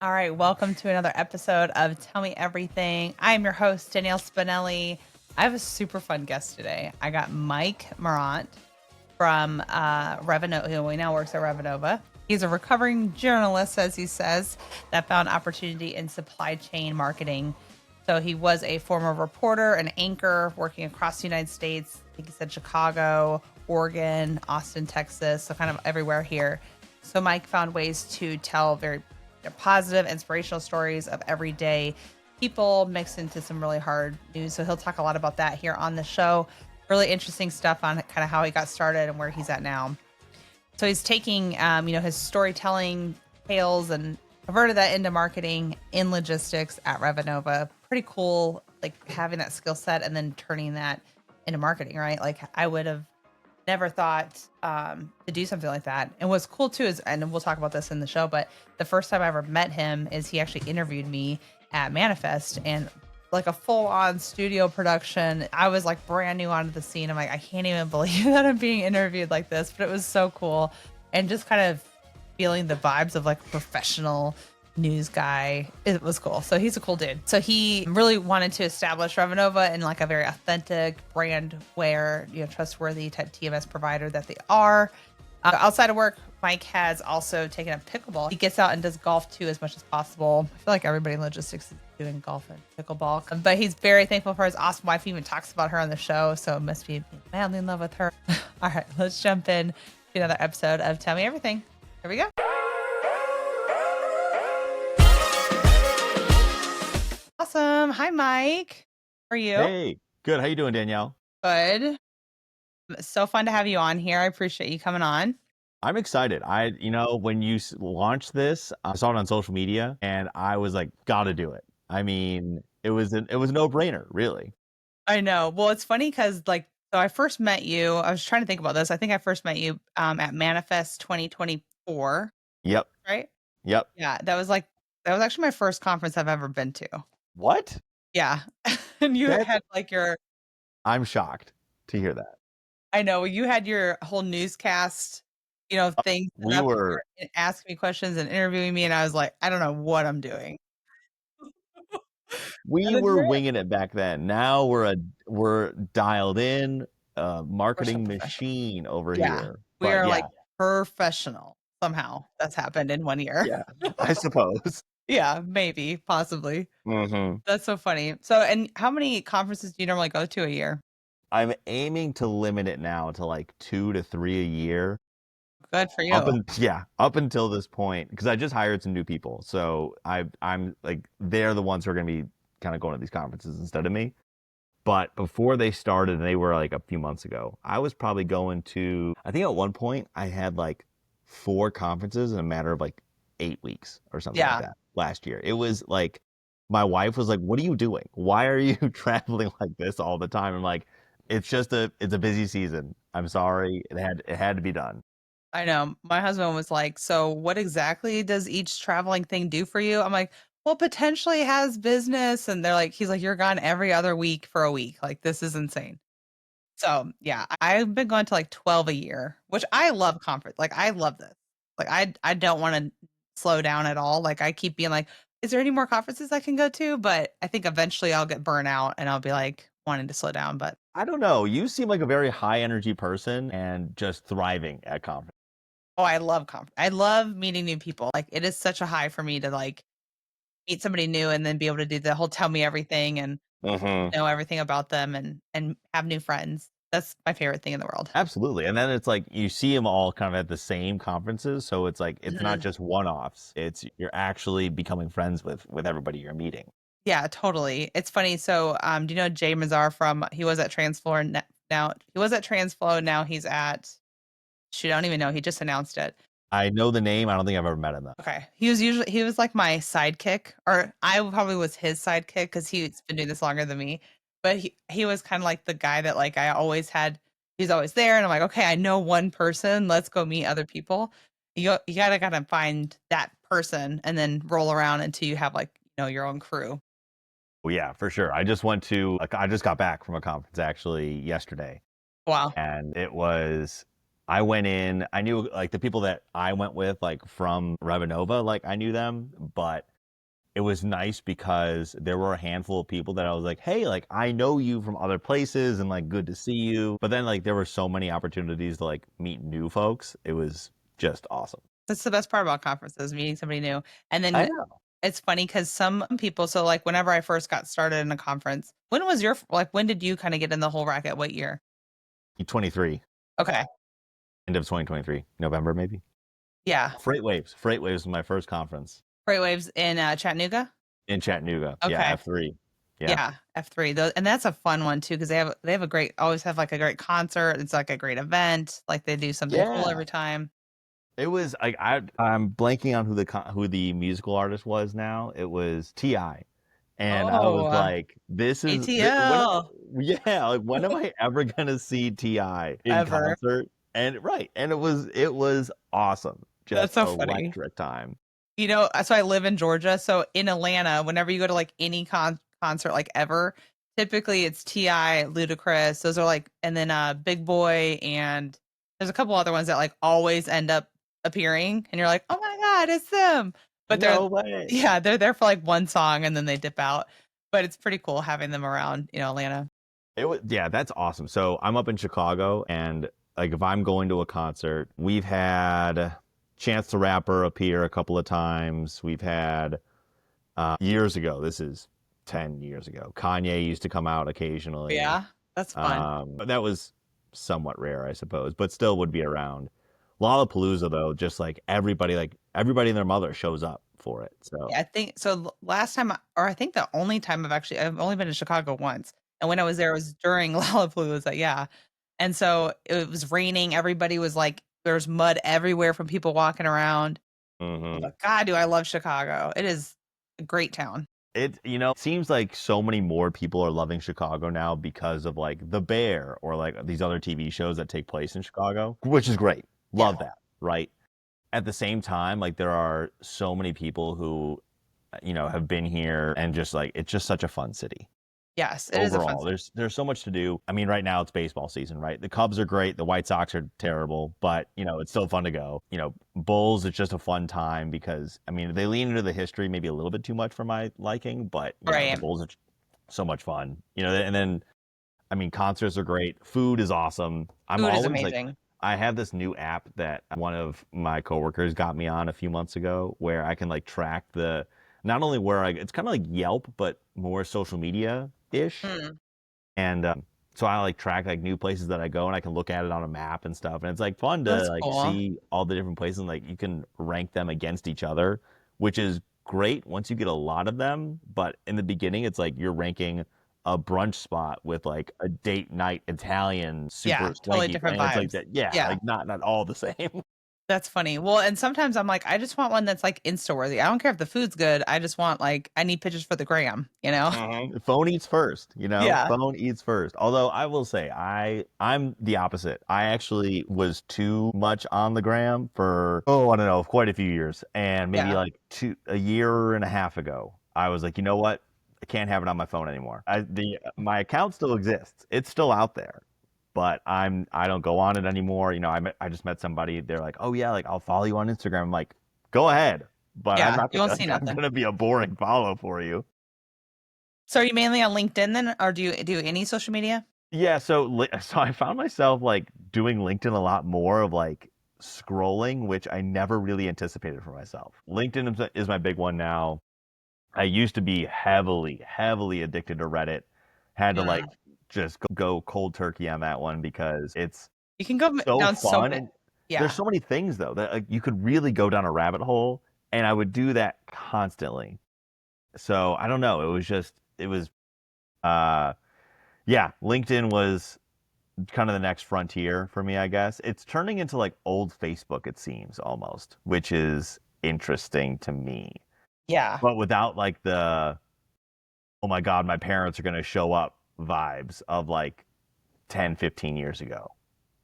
All right, welcome to another episode of Tell Me Everything. I'm your host, Danielle Spinelli. I have a super fun guest today. I got Mike Marut from Revenova, who now works at Revenova. He's a recovering journalist, as he says, that found opportunity in supply chain marketing. So he was a former reporter and anchor working across the United States. I think he said Chicago, Oregon, Austin, Texas, so kind of everywhere here. So Mike found ways to tell very positive, inspirational stories of everyday people mixed into some really hard news. So he'll talk a lot about that here on the show. Really interesting stuff on kind of how he got started and where he's at now. So he's taking, his storytelling tales and converted that into marketing in logistics at Revenova. Pretty cool, like having that skill set and then turning that into marketing, right? Like I would have never thought to do something like that. And what's cool too is, and we'll talk about this in the show, but the first time I ever met him is he actually interviewed me at Manifest, and like a full-on studio production. I was like brand new onto the scene. I'm like, I can't even believe that I'm being interviewed like this, but it was so cool. And just kind of feeling the vibes of like a professional news guy. It was cool. So he's a cool dude. So he really wanted to establish Revenova in like a very authentic brand where, trustworthy type TMS provider that they are. Outside of work, Mike has also taken up pickleball. He gets out and does golf too as much as possible. I feel like everybody in logistics is doing golf and pickleball. But he's very thankful for his awesome wife. He even talks about her on the show. So it must be madly in love with her. All right, let's jump in to another episode of Tell Me Everything. Here we go. Awesome. Hi, Mike. How are you? Hey, good. How you doing, Danielle? Good. So fun to have you on here. I appreciate you coming on. I'm excited. When you launched this, I saw it on social media, and I was like, gotta do it. I mean, it was a no-brainer, really. I know. Well, it's funny because so I first met you. I was trying to think about this. I think I first met you at Manifest 2024, Yep, right? yep. Yeah, that was actually my first conference I've ever been to. What? Yeah. And you That had like I'm shocked to hear that. I know you had your whole newscast, thing set We up, and you were were asking me questions and interviewing me, and I was like, I don't know what I'm doing. we And then were you're in. winging it back then. Now we're dialed in, We're so marketing professional. machine over Yeah. here. We But are yeah, like professional somehow. That's happened in 1 year. yeah, I suppose. Yeah, maybe, possibly. hmm That's so funny. So, and how many conferences do you normally go to a year? I'm aiming to limit it now to like 2 to 3 a year. Good for you. Up until this point, because I just hired some new people, so I'm like they're the ones who are going to be kind of going to these conferences instead of me. But before they started, and they were like a few months ago, I was probably going to. I think at one point I had like 4 conferences in a matter of like 8 weeks or something like Yeah, that last year. It was like my wife was like, "What are you doing? Why are you traveling like this all the time?" I'm like, it's a busy season. I'm sorry, it had to be done. I know. My husband was like, so what exactly does each traveling thing do for you? I'm like, well, potentially has business. And he's like, you're gone every other week for a week. Like, this is insane. So yeah, I've been going to like 12 a year, which I love conference. Like I love this. Like I don't want to slow down at all. Like I keep being like, is there any more conferences I can go to? But I think eventually I'll get burnt out and I'll be like wanting to slow down. But I don't know. You seem like a very high energy person and just thriving at conference. oh, I love conference. I love meeting new people. Like it is such a high for me to like meet somebody new and then be able to do the whole tell me everything and hmm know everything about them and have new friends. That's my favorite thing in the world. Absolutely. And then it's like you see them all kind of at the same conferences, so it's like it's not Mhm. just one-offs. It's you're actually becoming friends with everybody you're meeting. Yeah, totally. It's funny. So, do you know Jay Mazar from? He was at Transflow and now he was at Transflow. Now he's at. Shoot, I don't even know. He just announced it. I know the name. I don't think I've ever met him though. Okay, he was like my sidekick, or I probably was his sidekick because he's been doing this longer than me. But he was kind of like the guy that like I always had. He's always there, and I'm like, okay, I know one person. Let's go meet other people. You gotta kind of find that person and then roll around until you have like your own crew. Well, yeah, for sure. I just got back from a conference actually yesterday, Wow. and it was I went in, I knew like the people that I went with, like from Revenova, like I knew them, but it was nice because there were a handful of people that I was like, hey, like I know you from other places and like good to see you. But then like there were so many opportunities to like meet new folks. It was just awesome. That's the best part about conferences, meeting somebody new. And I then know. it's funny because some people, so like whenever I first got started in a conference, when was your, like, when did you kind of get in the whole racket? What year? 23, Okay. end of 2023, November maybe. Yeah. Freight Waves. Freight Waves was my first conference Freight Waves in Chattanooga. in Chattanooga. Yeah, Okay. F3. Yeah. Yeah. F3. Those, and that's a fun one too, because they have a great, always have like a great concert. It's like a great event. Like they do something cool Yeah. every time. It was like I'm blanking on who the musical artist was now. It was Ti, and I was Oh, like, when am ATL yeah, like when am I ever gonna see Ti in ever. concert? And right, and it was awesome, That's just so funny. electric time. So I live in Georgia. So in Atlanta, whenever you go to like any concert, like ever, typically it's Ti, Ludacris. Those are like, and then Big Boy, and there's a couple other ones that like always end up appearing, and you're like, oh my god, it's them. But they're, No way. yeah, they're there for like one song and then they dip out. But it's pretty cool having them around, Atlanta. It was yeah, that's awesome. So I'm up in Chicago, and like if I'm going to a concert, we've had Chance the Rapper appear a couple of times. We've had years ago. This is 10 years ago. Kanye used to come out occasionally. Yeah, that's fun. But that was somewhat rare, I suppose, but still would be around. Lollapalooza, though, just like everybody and their mother shows up for it. So, Yeah, I think so. Last time, or I think the only time I've only been to Chicago once, and when I was there, it was during Lollapalooza. Yeah, and so it was raining. Everybody was like, there's mud everywhere from people walking around. mhm. But God, do I love Chicago? It is a great town. Seems like so many more people are loving Chicago now because of like The Bear or like these other TV shows that take place in Chicago, which is great. Yeah. Love that, right? At the same time, like there are so many people who, have been here and just like it's just such a fun city. Yes, it is a fun Overall, city. there's so much to do. I mean, right now it's baseball season, right? The Cubs are great, the White Sox are terrible, but it's still fun to go. Bulls, it's just a fun time because I mean they lean into the history maybe a little bit too much for my liking, but the Right. Bulls are so much fun. And then I mean concerts are great, food is awesome. I'm Food is always like amazing. I have this new app that one of my coworkers got me on a few months ago where I can like track the not only where it's kind of like Yelp, but more social media ish. Mm, And so I like track like new places that I go and I can look at it on a map and stuff. And it's like fun to that's like cool. see all the different places and like you can rank them against each other, which is great once you get a lot of them. But in the beginning, it's like you're ranking a brunch spot with like a date night Italian super Yeah, totally swanky, different and it's like vibes. that. Yeah, Yeah. like not all the same. That's funny. Well, and sometimes I'm like, I just want one that's like Insta worthy. I don't care if the food's good. I just want like I need pictures for the gram, you know? Phone eats first, Yeah. phone eats first. Although I will say I'm the opposite. I actually was too much on the gram for I don't know, quite a few years. And maybe Yeah. like a year and a half ago, I was like, you know what? I can't have it on my phone anymore. My account still exists. It's still out there. But I don't go on it anymore. I just met somebody. They're like, "Oh yeah, like I'll follow you on Instagram." I'm like, "Go ahead." But I'm Yeah. not You won't see like I'm nothing. gonna be a boring follow for you. So are you mainly on LinkedIn then, or do you do any social media? Yeah, so I found myself like doing LinkedIn a lot more of like scrolling, which I never really anticipated for myself. LinkedIn is my big one now. I used to be heavily, heavily addicted to Reddit. Had to like Mm. just go cold turkey on that one because it's You can go so down so fun many. and there's Yeah. so many things though that like, you could really go down a rabbit hole, and I would do that constantly. So I don't know. It was uh yeah, LinkedIn was kind of the next frontier for me, I guess. It's turning into like old Facebook, it seems almost, which is interesting to me. Yeah. But without like the, oh my God, my parents are going to show up vibes of like 10, 15 years ago.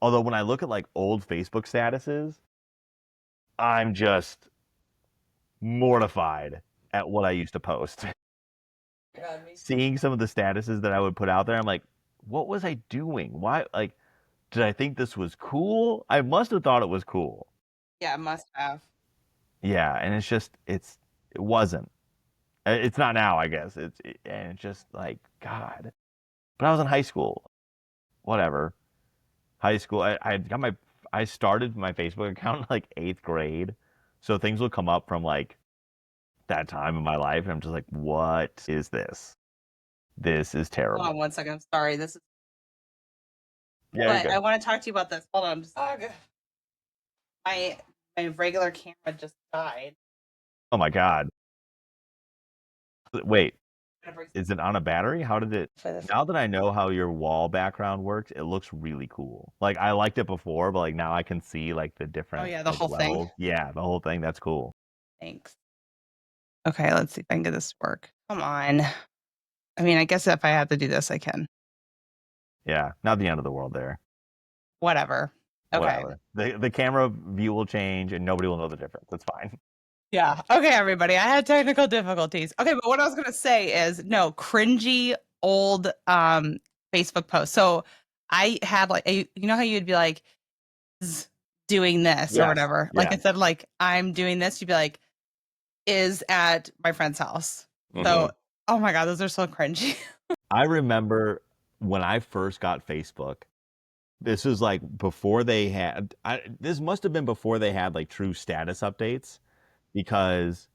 Although when I look at like old Facebook statuses, I'm just mortified at what I used to post. God, me too. Seeing some of the statuses that I would put out there, I'm like, what was I doing? Why? Like, did I think this was cool? I must have thought it was cool. Yeah, must have. Yeah, and it wasn't. It's not now, I guess. And it's just like God. But I was in high school. Whatever. High school. I started my Facebook account in like 8th grade, so things will come up from like that time in my life, and I'm just like, what is this? This is Hold terrible. on 1 second. I'm sorry. This is, Yeah, you're but I good. want to talk to you about this. Hold on. My my regular camera just died. Oh my God. Wait, I'm gonna bring is it on a battery? How did it? for this. Now that I know how your wall background works, it looks really cool. Like I liked it before, but like now I can see like the Oh different yeah, the like whole thing. levels. Yeah, the whole thing. That's cool. Thanks. Okay, let's see if I can get this to work. Come on. I mean, I guess if I have to do this, I can. Yeah, not the end of the world there. Whatever. Okay. Whatever. The camera view will change and nobody will know the difference. That's fine. Yeah. Okay, everybody. I had technical difficulties. Okay, but what I was gonna say is no cringy old Facebook posts. So I had like you know how you'd be like doing this or Yes. whatever. Like Yeah. instead of like I'm doing this, you'd be like is at my friend's house. So Mhm. oh my god, those are so cringy. I remember when I first got Facebook, this was like before they had, this must have been before they had like true status updates because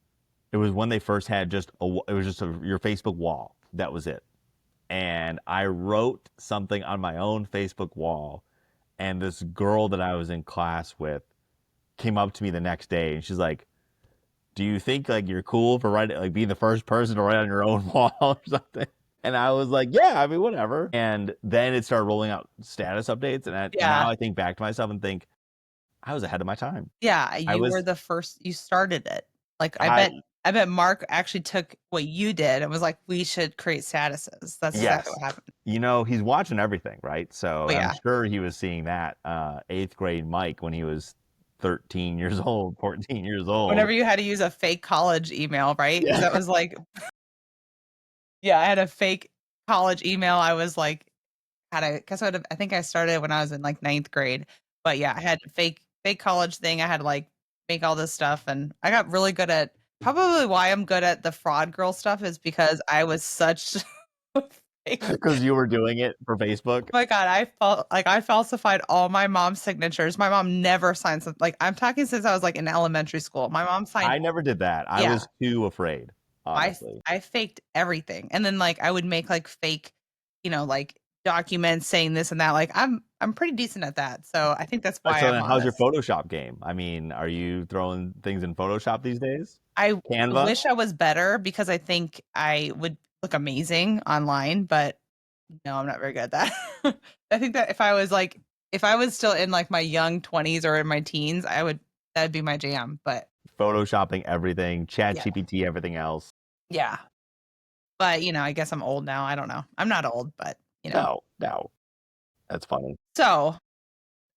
it was when they first had it was just your Facebook wall. That was it. And I wrote something on my own Facebook wall, and this girl that I was in class with came up to me the next day and she's like, do you think like you're cool for writing, like being the first person to write on your own wall or something? And I was like, yeah, I mean, whatever. And then it started rolling out status updates. And Yeah. now I think back to myself and think I was ahead of my time. Yeah, I you were was, the first you started it. Like I, I bet Mark actually took what you did and was like, we should create statuses. That's exactly yes. what happened. He's watching everything, right? So Oh I'm yeah. sure he was seeing that 8th grade Mike when he was 13 years old, 14 years old. Whenever you had to use a fake college email, right? Because Yeah. that was like yeah, I had a fake college email. I was like had a guess what I think I started when I was in like ninth grade. But yeah, I had a fake college thing. I had to like make all this stuff and I got really good at probably why I'm good at the fraud girl stuff is because I was such fake. Because you were doing it for Facebook. My god, I felt like I falsified all my mom's signatures. My mom never signed something like I'm talking since I was like in elementary school. My mom signed I never did that. I yeah. was too afraid, I honestly. I faked everything. And then like I would make like fake, like documents saying this and that. Like I'm pretty decent at that. So I think that's why So I'm then how's your honest. Photoshop game? I mean, are you throwing things in Photoshop these days? I Canva? wish I was better because I think I would look amazing online, but no, I'm not very good at that. I think that if I was still in like my young 20s or in my teens, that'd be my jam. But Photoshopping everything, Chat yeah. GPT, everything else. Yeah. But I guess I'm old now. I don't know. I'm not old, but No, no. That's funny. So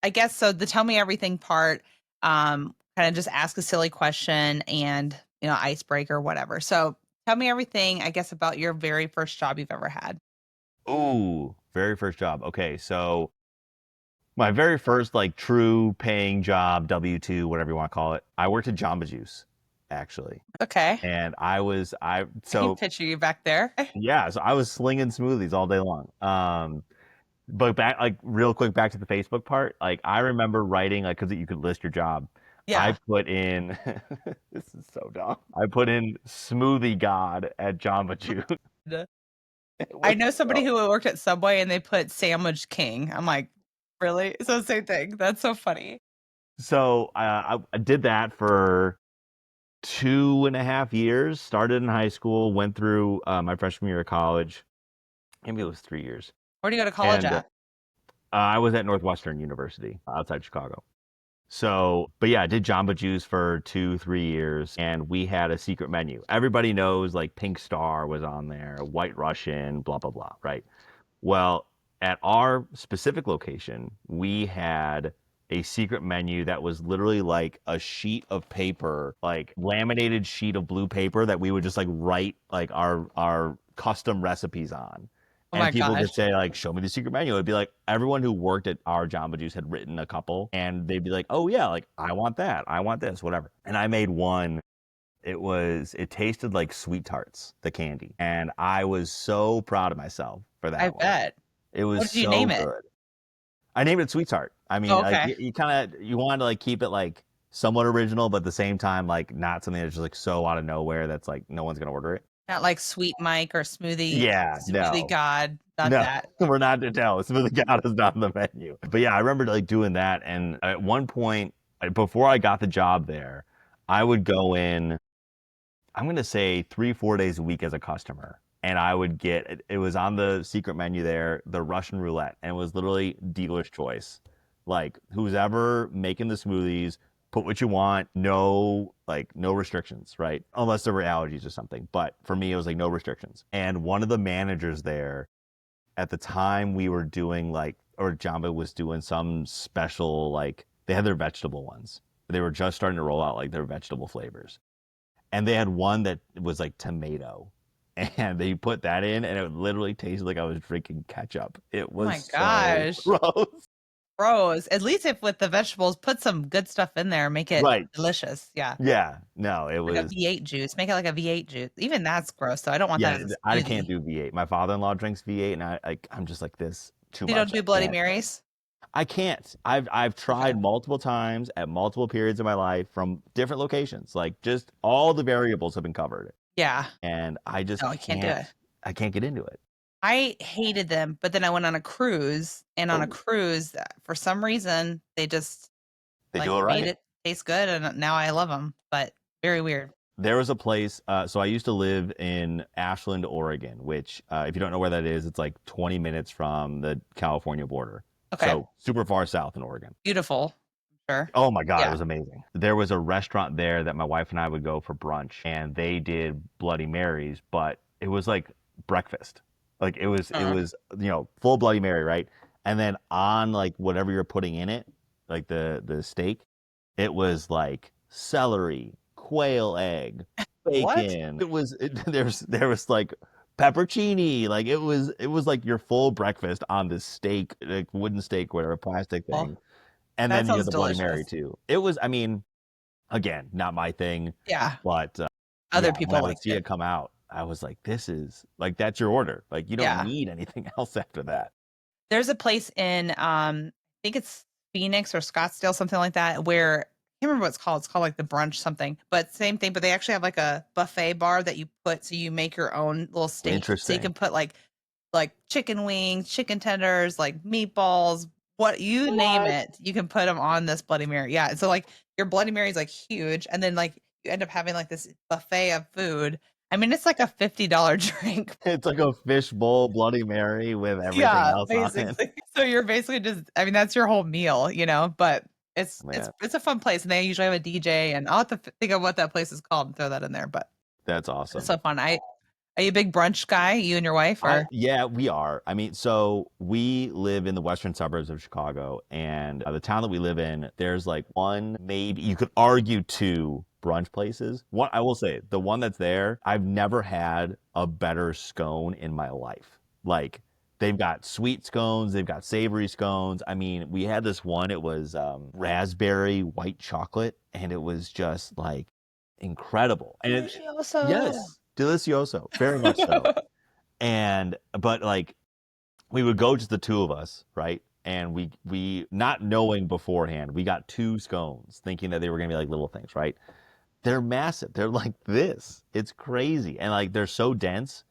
I guess so the tell me everything part, kind of just ask a silly question and, icebreaker, whatever. So tell me everything, I guess, about your very first job you've ever had. Ooh, very first job. Okay, so my very first like true paying job, W-2, whatever you want to call it. I worked at Jamba Juice, actually. Okay. And I can picture you back there. yeah, so I was slinging smoothies all day long. But back, like real quick, back to the Facebook part. Like I remember writing, like, because you could list your job. I Yeah. put in, this is so dumb. I put in smoothie god at Jamba Juice. It I was know somebody so. who worked at Subway and they put sandwich king. I'm like, really? So same thing. That's so funny. So I did that for 2.5 years. Started in high school, went through my freshman year of college. Maybe it was 3 years. Where do you go to college And at? I was at Northwestern University outside Chicago. So, but yeah, I did Jamba Juice for 2, 3 years, and we had a secret menu. Everybody knows like Pink Star was on there, White Russian, blah blah blah, right? Well, at our specific location, we had a secret menu that was literally like a sheet of paper, like laminated sheet of blue paper that we would just like write like our custom recipes on. Oh And my people gosh. could say like, "Show me the secret menu." It'd be like everyone who worked at our Jamba Juice had written a couple, and they'd be like, "Oh yeah, like I want that, I want this, whatever." And I made one. It tasted like sweet tarts, the candy, and I was so proud of myself for I that one. bet. It was What did you so name it? good. I named it Sweet Tart. I mean, Oh, like okay. you kind of you wanted to like keep it like somewhat original, but at the same time like not something that's just like so out of nowhere that's like no one's gonna order it. Not like Sweet Mike or Yeah, Smoothie no, God, not no, that. we're not to tell. Smoothie God is not on the menu. But yeah, I remember like doing that, and at one point before I got the job there, I would go in. I'm gonna say 3, 4 days a week as a customer, and I would get it was on the secret menu there, the Russian roulette, and it was literally dealer's choice. Like who's ever making the smoothies, put what you want, no like no restrictions, right? Unless there were allergies or something. But for me, it was like no restrictions. And one of the managers there at the time we were doing like or Jamba was doing some special like they had their vegetable ones. They were just starting to roll out like their vegetable flavors and they had one that was like tomato and they put that in and it literally tasted like I was drinking ketchup. It Oh my was so gosh. gross. Gross. At least if with the vegetables, put some good stuff in there, make it Right. delicious. Yeah. Yeah. No, it Like a was V8 juice. Make it like a V8 juice. Even that's gross, so I don't want that yeah, as a I can't smoothie. do V8. My father-in-law drinks V8 and I'm just like this too You don't much. do I Bloody can't. Marys? I can't. I've Okay. tried multiple times at multiple periods of my life from different locations. Like just all the variables have been covered Yeah. and I just No, I can't do it. I can't get into it. I hated them, but then I went on a cruise, and on a Oh, cruise, for some reason, they just, they like, do it made right. it taste good, and now I love them. But very weird. There was a place, so I used to live in Ashland, Oregon, which, if you don't know where that is, it's like 20 minutes from the California border. Okay. So super far south in Oregon. Beautiful. Sure. Oh my God, it Yeah. was amazing. There was a restaurant there that my wife and I would go for brunch, and they did Bloody Marys, but it was like breakfast. Like Uh, full Bloody Mary, right? And then on like whatever you're putting in it, like the steak, it was like celery, quail egg, what? bacon. There was like peppercini. Like it was like your full breakfast on this steak, like wooden steak, whatever, plastic Well, thing. And that then you had sounds the Bloody Mary delicious. too. It was, I mean, again, not my thing, Yeah. but Other yeah, when people I would liked see it. it come out, I was like, this is like that's your order. Like you don't Yeah. need anything else after that. There's a place in, I think it's Phoenix or Scottsdale, something like that, where I can't remember what it's called. It's called like the brunch something, but same thing. But they actually have like a buffet bar that you put, so you make your own little steak. So you Interesting. can put like chicken wings, chicken tenders, like meatballs, what you name What? it, you can put them on this Bloody Mary. Yeah. So like your Bloody Mary is like huge, and then like you end up having like this buffet of food. I mean, it's like a $50 drink. It's like a fishbowl Bloody Mary with everything Yeah, else on it. basically. So you're basically just, I mean, that's your whole meal, but it's it's Man, it's a fun place, and they usually have a DJ, and I'll have to think of what that place is called and throw that in there, but that's it's awesome. so fun. Are you a big brunch guy, you and your wife, or? Yeah, we are. I mean, so we live in the western suburbs of Chicago, and the town that we live in, there's like one, maybe you could argue two brunch places. One, I will say, the one that's there, I've never had a better scone in my life. Like, they've got sweet scones, they've got savory scones. I mean, we had this one, it was raspberry white chocolate, and it was just like incredible. And Delicioso. yes, delicioso, very much so. And but like we would go just the two of us, right? And we not knowing beforehand, we got two scones, thinking that they were gonna be like little things, right? They're massive. They're like this. It's crazy. And like they're so dense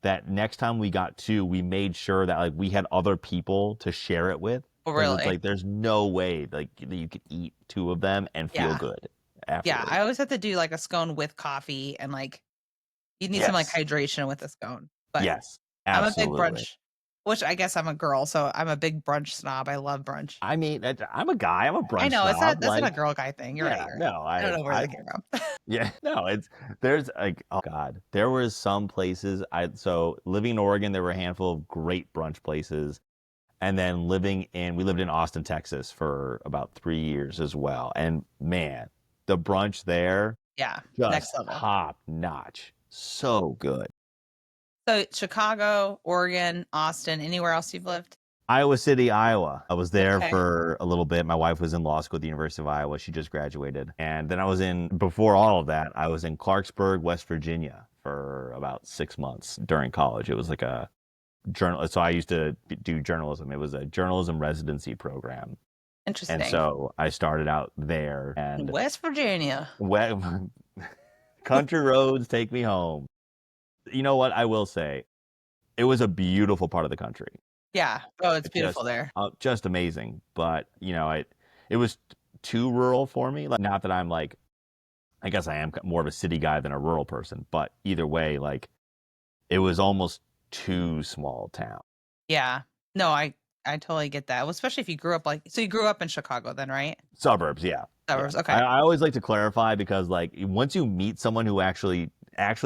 that next time we got two, we made sure that like we had other people to share it with. Oh, Because it's really? like there's no way like that you could eat two of them and feel Yeah. good Yeah, afterwards. I always have to do, like, a scone with coffee, and, like, you need some, like, Yes. hydration with a scone, but Yes. I'm a big Absolutely. brunch, which I guess I'm a girl, so I'm a big brunch snob. I love brunch. I mean, I'm a guy. I'm a I brunch know, it's not snob. that's not Like, a girl guy thing. You're right, yeah, you're right. no, I don't know where that came from. yeah, no, there's like, oh God, there was some places so living in Oregon, there were a handful of great brunch places. And then we lived in Austin, Texas for about 3 years as well. And man, the brunch there, Yeah, next just level. top notch. So good. So Chicago, Oregon, Austin, anywhere else you've lived? Iowa City, Iowa. I was there Okay. for a little bit. My wife was in law school at the University of Iowa. She just graduated. And then before all of that, I was in Clarksburg, West Virginia for about 6 months during college. It was like a journal. So I used to do journalism. It was a journalism residency program. And Interesting. so I started out there and West Virginia. country roads take me home. You know what? I will say it was a beautiful part of the country. Yeah. Oh, it's It beautiful there. just amazing. But it was too rural for me. Like, not that I'm like, I guess I am more of a city guy than a rural person. But either way, like, it was almost too small town. Yeah. No, I totally get that. Well, especially if you grew up so you grew up in Chicago then, right? Suburbs, yeah. Suburbs. Yeah. Okay. I always like to clarify because like once you meet someone who actually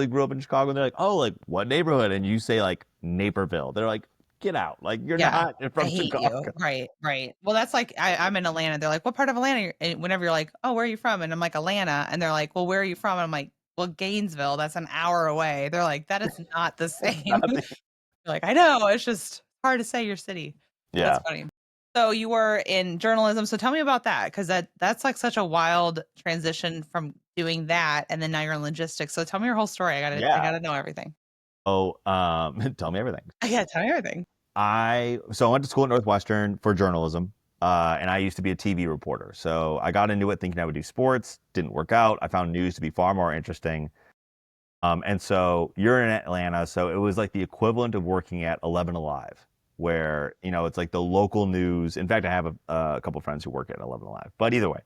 grew up in Chicago, they're like, oh, like what neighborhood? And you say like Naperville. They're like, get out. Like you're Yeah. not I from hate Chicago. you. Right. Right. Well, that's like I'm in Atlanta. They're like, what part of Atlanta? And whenever you're like, oh, where are you from? And I'm like, Atlanta. And they're like, well, where are you from? And I'm like, well, Gainesville. That's an hour away. They're like, that is not the same. Like, I know. It's just hard to say your city. Yeah. That's funny. So you were in journalism. So tell me about that, because that's like such a wild transition from doing that, and then now you're in logistics. So tell me your whole story. I gotta know everything. Oh, tell me everything. Yeah, tell me everything. I went to school at Northwestern for journalism, and I used to be a TV reporter. So I got into it thinking I would do sports. Didn't work out. I found news to be far more interesting. And so you're in Atlanta, so it was like the equivalent of working at 11 Alive, where it's like the local news. In fact, I have a couple friends who work at 11 Alive. But either way,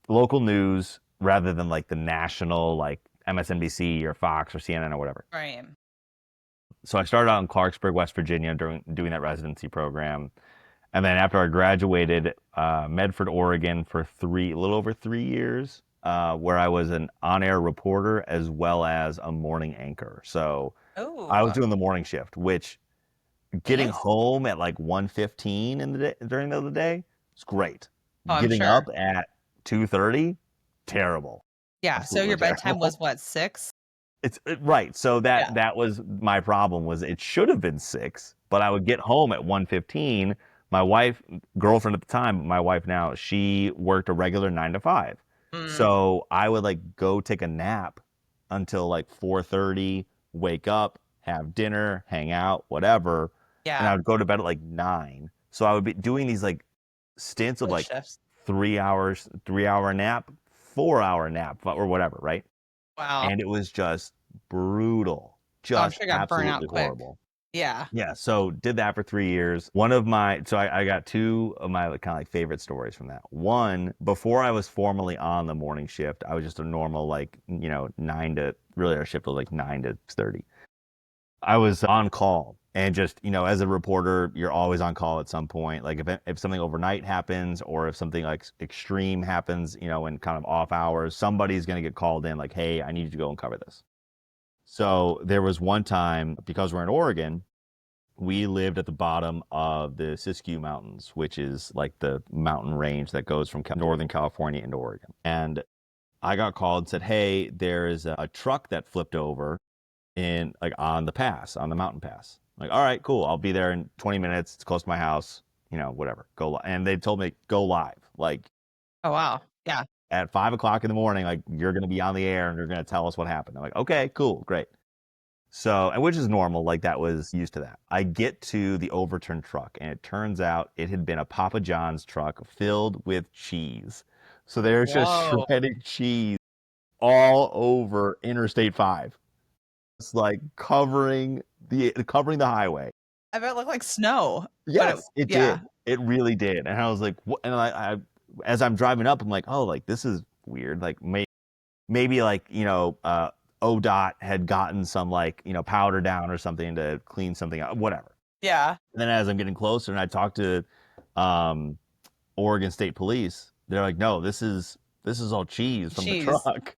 local news rather than like the national, like MSNBC or Fox or CNN or whatever. Right. So I started out in Clarksburg, West Virginia, doing that residency program. And then after I graduated, Medford, Oregon for a little over 3 years, where I was an on-air reporter as well as a morning anchor. So I was Oh, doing the morning shift, which getting fancy. home at like 1:15 in the day, during the day is great. Oh, I'm Getting sure. up at 2:30, terrible. Yeah. So Absolutely your bedtime was terrible. what, 6? Right. So Yeah. that was my problem. Was it should have been 6, but I would get home at 1:15. My wife, girlfriend at the time, my wife now, she worked a regular 9 to 5. Mm, So I would like go take a nap until like 4:30, wake up, have dinner, hang out, whatever, and I yeah. would go to bed at like 9. So I would be doing these like stints of Late like shifts. 3 hours, 3 hour nap, 4 hour nap, or whatever, right? Wow. And it was just brutal, Oh, I'm just sure you got burnt out absolutely quick. horrible. Yeah. Yeah, so did that for 3 years. I got two of my kind of like favorite stories from that. One, before I was formally on the morning shift, I was just a normal like, really our shift was like 9 to 6:30. I was on call and just, as a reporter, you're always on call at some point. Like if something overnight happens or if something like extreme happens, in kind of off hours, somebody's going to get called in like, hey, I need you to go and cover this. So there was one time, because we're in Oregon, we lived at the bottom of the Siskiyou Mountains, which is like the mountain range that goes from Northern California into Oregon. And I got called and said, hey, there's a truck that flipped over in like on the mountain pass. Like, all right, cool. I'll be there in 20 minutes. It's close to my house, whatever. Go live. And they told me go live. Like Oh, wow. Yeah. at 5 o'clock in the morning, like you're going to be on the air and you're going to tell us what happened. I'm like, okay, cool, great. So, and which is normal, like that was used to that. I get to the overturned truck, and it turns out it had been a Papa John's truck filled with cheese. So there's just Whoa. shredded cheese all over Interstate 5. It's like covering the highway. I bet it looked like snow, but Yes, it yeah. did. It really did. And I was like, what? And as I'm driving up, I'm like, oh, like this is weird. Like maybe like, ODOT had gotten some like, powder down or something to clean something out, whatever. Yeah. And then as I'm getting closer and I talk to um, Oregon State Police, they're like, no, this is all cheese from the Cheese. truck.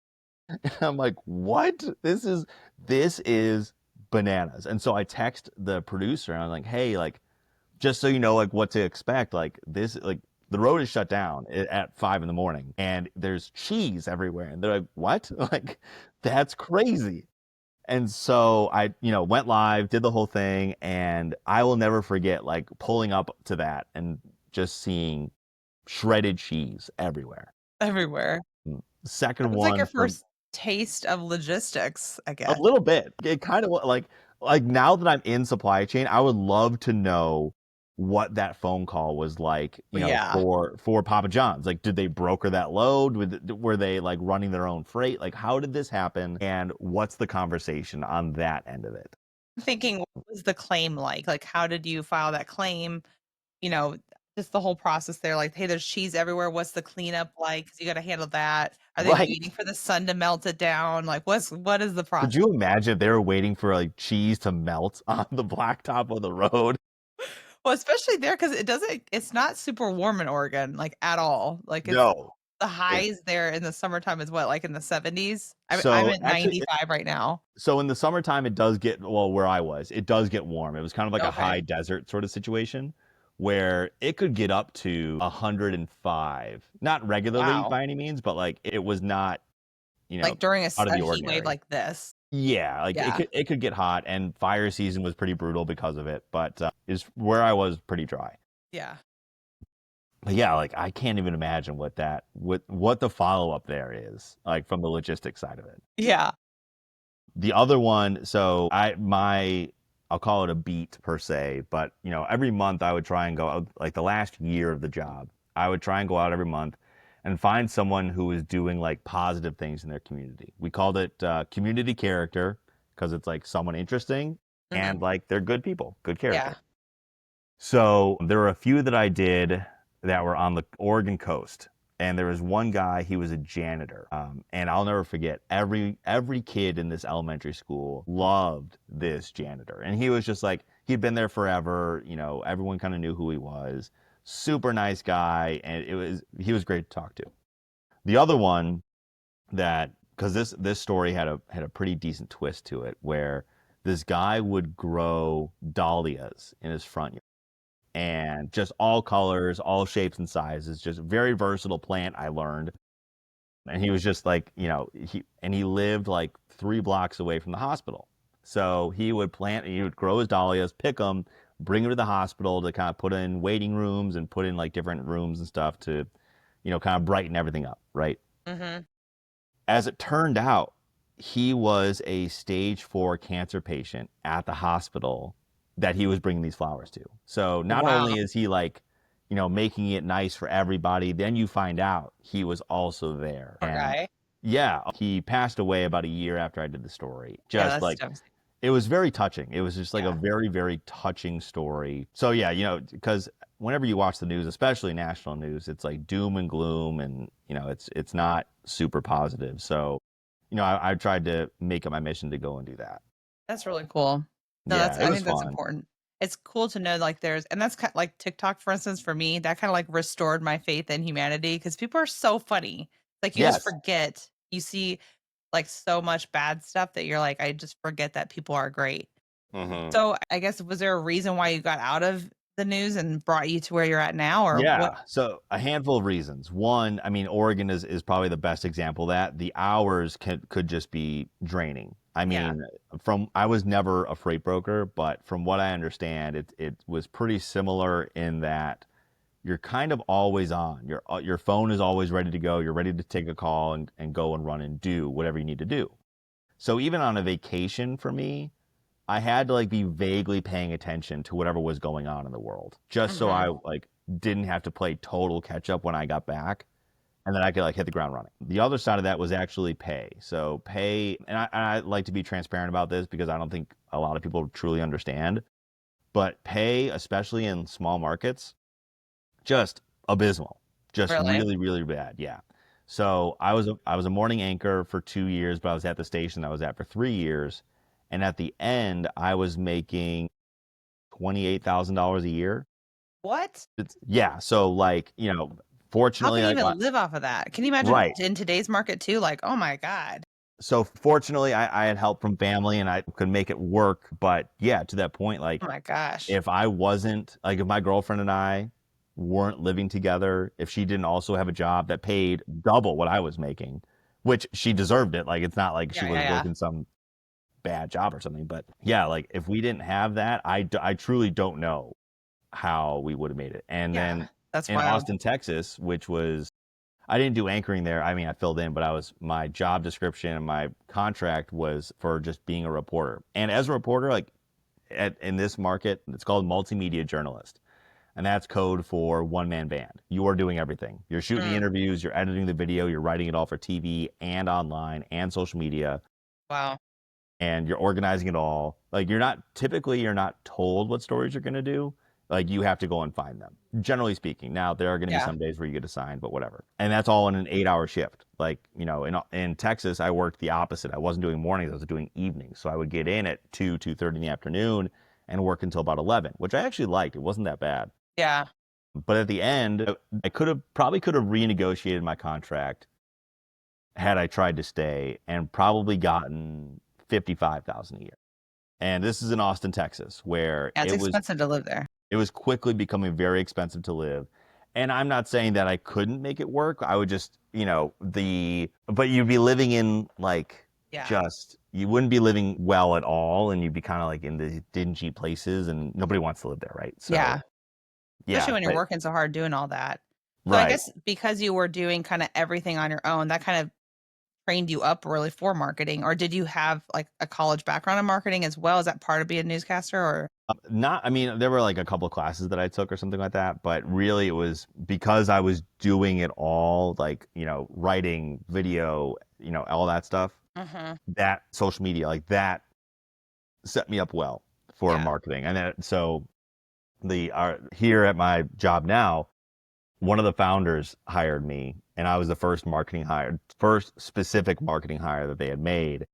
And I'm like, what? This is bananas. And so I text the producer and I was like, hey, like, just so you know, like what to expect, like this, like the road is shut down at 5 in the morning and there's cheese everywhere. And they're like, what? Like, that's crazy. And so I, went live, did the whole thing, and I will never forget like pulling up to that and just seeing shredded cheese everywhere. Everywhere. Second That was like one your from first taste of logistics, I a guess. little bit. It kind of like now that I'm in supply chain, I would love to know what that phone call was like, Yeah. for Papa John's. Like, did they broker that load? Were they like running their own freight? Like, how did this happen? And what's the conversation on that end of it? Thinking, what was the claim like? Like, how did you file that claim? You know, just the whole process there. Like, hey, there's cheese everywhere. What's the cleanup like? 'Cause you got to handle that. Are they Right. waiting for the sun to melt it down? Like, what is the Could process? you imagine if they were waiting for like cheese to melt on the blacktop of the road? Well, especially there because it's not super warm in Oregon, like at all. Like it's No. the It, highs there in the summertime is what, like in the 70s? I'm so at actually, 95 right now. so in the summertime, it does get, well, where I was, it does get warm. It was kind of like a Okay. high desert sort of situation where it could get up to 105. Not regularly Wow. by any means, but like it was not, you know, Like during out of a the heat wave ordinary. like this. Yeah, like Yeah. it could get hot, and fire season was pretty brutal because of it, but is where I was pretty dry. Yeah. But yeah, like I can't even imagine what the follow up there is, like from the logistics side of it. Yeah. The other one, so I'll call it a beat per se, but every month I would try and go out, like the last year of the job, I would try and go out every month and find someone who is doing like positive things in their community. We called it community character because it's like someone interesting Mhm. and like they're good people, good Yeah. character. So there were a few that I did that were on the Oregon coast, and there was one guy. He was a janitor, and I'll never forget. Every kid in this elementary school loved this janitor, and he was just like he'd been there forever. Everyone kind of knew who he was. Super nice guy, and he was great to talk to. The other one that because this story had a pretty decent twist to it, where this guy would grow dahlias in his front yard and just all colors, all shapes and sizes, just very versatile plant, I learned. And he was just like, he lived like 3 blocks away from the hospital. So he would grow his dahlias, pick them, bring them to the hospital to kind of put in waiting rooms and put in like different rooms and stuff to, kind of brighten everything up, right? Mhm. As it turned out, he was a stage 4 cancer patient at the hospital that he was bringing these flowers to. So not Wow. only is he like, making it nice for everybody, then you find out he was also there. Poor And guy. yeah, he passed away about a year after I did the story. Yeah, Just that's like devastating. it was very touching. It was just like a Yeah. very, very touching story. So yeah, because whenever you watch the news, especially national news, it's like doom and gloom, and it's not super positive. So, I tried to make it my mission to go and do that. That's really cool. No, Yeah, it I was think that's fun. important. It's cool to know like and that's kind like TikTok, for instance, for me, that kind of like restored my faith in humanity because people are so funny. Like you just Yes. forget. You see like so much bad stuff that you're like, I just forget that people are great. Hmm. So I guess was there a reason why you got out of the news and brought you to where you're at now, or what? Yeah. So a handful of reasons. One, I mean, Oregon is probably the best example of that. The hours could just be draining. I Yeah. mean, I was never a freight broker, but from what I understand, it was pretty similar in that you're kind of always on. Your phone is always ready to go. You're ready to take a call and go and run and do whatever you need to do. So even on a vacation for me, I had to like be vaguely paying attention to whatever was going on in the world, just so Hmm. I like didn't have to play total catch up when I got back, and then I could like hit the ground running. The other side of that was actually pay. So pay, and I like to be transparent about this because I don't think a lot of people truly understand. But pay, especially in small markets, just abysmal, just Really? really really bad. Yeah. So I was a morning anchor for 2 years, but I was at the station I was at for 3 years, and at the end I was making $28,000 a year. What? Yeah, so like How fortunately can you like even live off of that? Can you imagine right. in today's market too? Like, oh my God. So fortunately I had help from family and I could make it work, but yeah, to that point, Oh like my gosh. if I wasn't like if my girlfriend and I weren't living together, if she didn't also have a job that paid double what I was making, which she deserved it, like it's not like she Yeah, was yeah, yeah. working some bad job or something. But yeah, like if we didn't have that, I truly don't know how we would have made it. And Yeah, then that's in wild. Austin, Texas, which was, I didn't do anchoring there. I mean, I filled in, but my job description and my contract was for just being a reporter. And as a reporter, like in this market, it's called multimedia journalist. And that's code for one man band. You are doing everything. You're shooting the Mm, interviews, you're editing the video, you're writing it all for TV and online and social media, wow. and you're organizing it all. Like you're not told what stories you're going to do. Like you have to go and find them. Generally speaking. Now there are going to be Yeah. some days where you get assigned, but whatever. And that's all in an 8-hour shift. Like, in Texas, I worked the opposite. I wasn't doing mornings, I was doing evenings. So I would get in at 2:30 in the afternoon and work until about 11, which I actually liked. It wasn't that bad. Yeah. But at the end, I probably could have renegotiated my contract had I tried to stay and probably gotten 55,000 a year. And this is in Austin, Texas, where Yeah, it's expensive to live there. it was quickly becoming very expensive to live. And I'm not saying that I couldn't make it work. I would just, but you'd be living in like Yeah. you wouldn't be living well at all, and you'd be kind of like in the dingy places, and nobody wants to live there, right? So Yeah. yeah, Especially when you're but working so hard doing all that. So I right. guess because you were doing kind of everything on your own, that kind of trained you up really for marketing, or did you have like a college background in marketing as well? Is that part of being a newscaster or? Not, I mean, there were like a couple of classes that I took or something like that, but really it was because I was doing it all, like, writing, video, all that stuff, Mhm. that social media, like that set me up well for Yeah. marketing. And then, so here at my job now, one of the founders hired me, and I was the first specific marketing hire that they had made.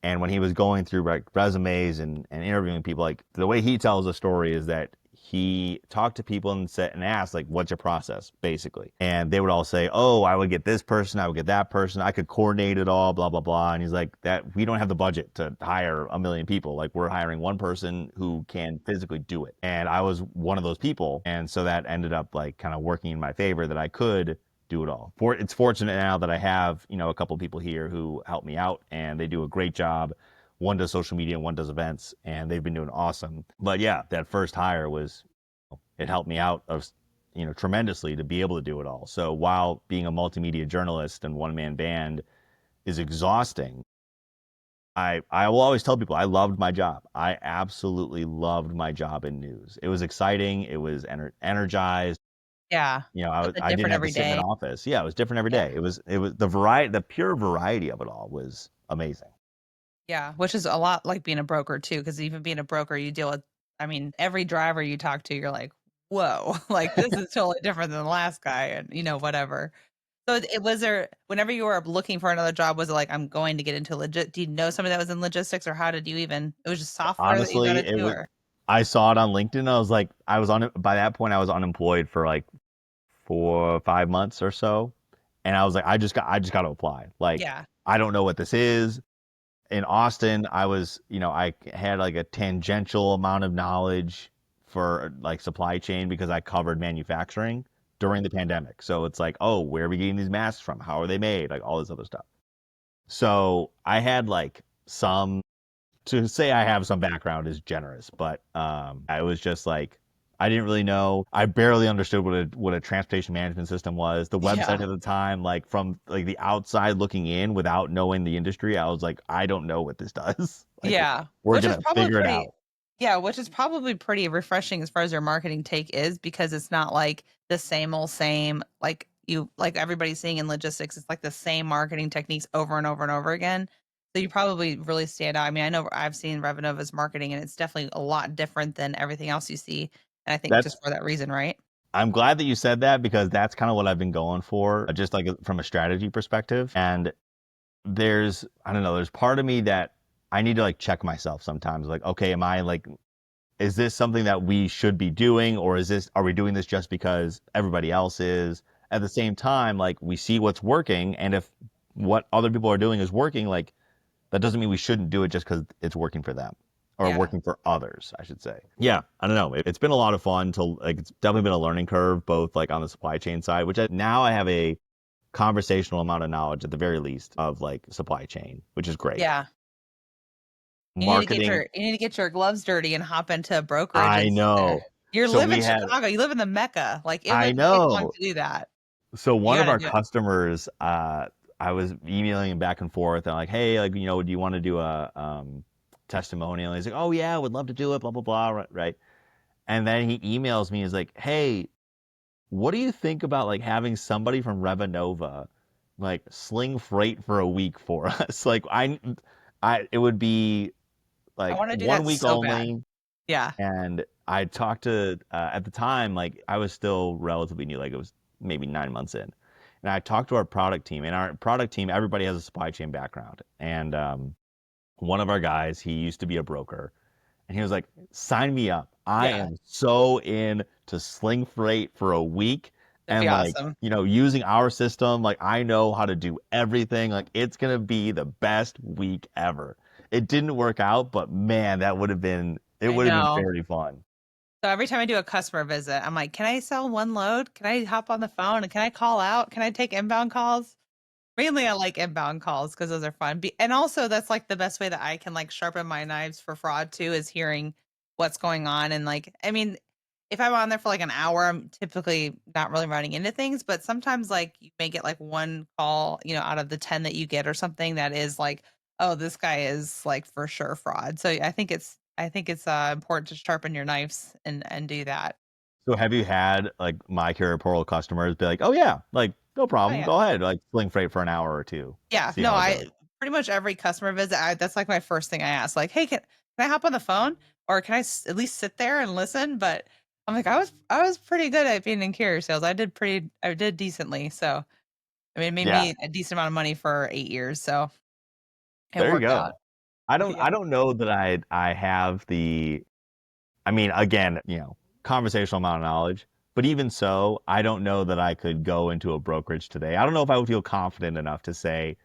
And when he was going through like resumes and interviewing people, like the way he tells the story is that he talked to people and asked like, "What's your process?" basically, and they would all say, "Oh, I would get this person, I would get that person, I could coordinate it all, blah blah blah." And he's like, "That we don't have the budget to hire a million people. Like we're hiring one person who can physically do it." And I was one of those people, and so that ended up like kind of working in my favor that I could do it all. It's fortunate now that I have, a couple people here who help me out, and they do a great job. One does social media and one does events, and they've been doing awesome. But yeah, that first hire it helped me out tremendously to be able to do it all. So while being a multimedia journalist and one man band is exhausting, I will always tell people I loved my job. I absolutely loved my job in news. It was exciting. It was energized. Yeah. I Something I didn't different have to every sit in an day. office. Yeah, it was different every Yeah. day. It was the pure variety of it all was amazing. Yeah, which is a lot like being a broker too, because even being a broker, you deal with, I mean, every driver you talk to, you're like, whoa, like this is totally different than the last guy, and whatever. So it was there whenever you were looking for another job, was it like I'm going to get into legit? Do you know somebody that was in logistics, or how did you even? It was just software that you got Honestly, it into, was or I saw it on LinkedIn. I was like, I was on by that point I was unemployed for like 4 or 5 months or so. And I was like, I just got to apply. Like, yeah, I don't know what this is. In Austin, I had like a tangential amount of knowledge for like supply chain because I covered manufacturing during the pandemic. So it's like, oh, where are we getting these masks from? How are they made? Like all this other stuff. So I had like to say I have some background is generous, but I was just like I didn't really know. I barely understood what a transportation management system was. The website yeah, at the time, like from like the outside looking in without knowing the industry, I was like, I don't know what this does. Like yeah, we're which is gonna probably figure it pretty. out. Yeah, which is probably pretty refreshing as far as your marketing take is because it's not like the same old same like everybody's seeing in logistics. It's like the same marketing techniques over and over and over again. So you probably really stand out. I mean, I know I've seen Revenova's marketing and it's definitely a lot different than everything else you see. And I think That's just for that reason, right? I'm glad that you said that because that's kind of what I've been going for, just like from a strategy perspective. And I don't know, there's part of me that I need to like check myself sometimes. Like, okay, is this something that we should be doing, or are we doing this just because everybody else is? At the same time, like we see what's working, and if what other people are doing is working, like that doesn't mean we shouldn't do it just because it's working for them or Yeah. working for others, I should say. Yeah, I don't know. It's been a lot of fun it's definitely been a learning curve, both like on the supply chain side, now I have a conversational amount of knowledge at the very least of like supply chain, which is great. Yeah. marketing. You need to get your gloves dirty and hop into a brokerage I and sit there. know. You So live in we had, Chicago. You live in the Mecca. Like it I would take long know. to do that. So You one got of to our do it. customers, I was emailing back and forth and like, hey, like, do you want to do a testimonial? And he's like, oh yeah, I would love to do it, blah, blah, blah, right? And then he emails me, he's like, hey, what do you think about like having somebody from Revenova like sling freight for a week for us? Like it would be I like want to do one that week so bad. only. Yeah. And I talked to, at the time, like I was still relatively new, like it was maybe 9 months in. And I talked to our product team, and our product team, everybody has a supply chain background. And one of our guys, he used to be a broker, and he was like, sign me up. I Yeah. am so in to sling freight for a week. It'd be And like, awesome. using our system, like I know how to do everything. Like it's gonna be the best week ever. It didn't work out, but man, it I would have been know. very fun. So every time I do a customer visit, I'm like, can I sell one load? Can I hop on the phone and can I call out? Can I take inbound calls? Mainly I like inbound calls because those are fun. And also that's like the best way that I can like sharpen my knives for fraud too is hearing what's going on. And like, I mean, if I'm on there for like an hour, I'm typically not really running into things, but sometimes like you may get like one call, out of the 10 that you get or something that is like, oh, this guy is like for sure fraud. So I think it's important to sharpen your knives and do that. So have you had like My Carrier Portal customers be like, oh yeah, like no Oh problem, yeah. go ahead, like sling freight for an hour or two, Yeah, see no, how it I goes. pretty much every customer visit, that's like my first thing I ask. Like, hey, can I hop on the phone, or can I at least sit there and listen? But I'm like, I was pretty good at being in carrier sales. I did decently. So I mean, it made Yeah, me a decent amount of money for 8 years. So it there you worked out. go. I don't Yeah, I don't know that I have the, I mean, again, conversational amount of knowledge, but even so, I don't know that I could go into a brokerage today. I don't know if I would feel confident enough to say,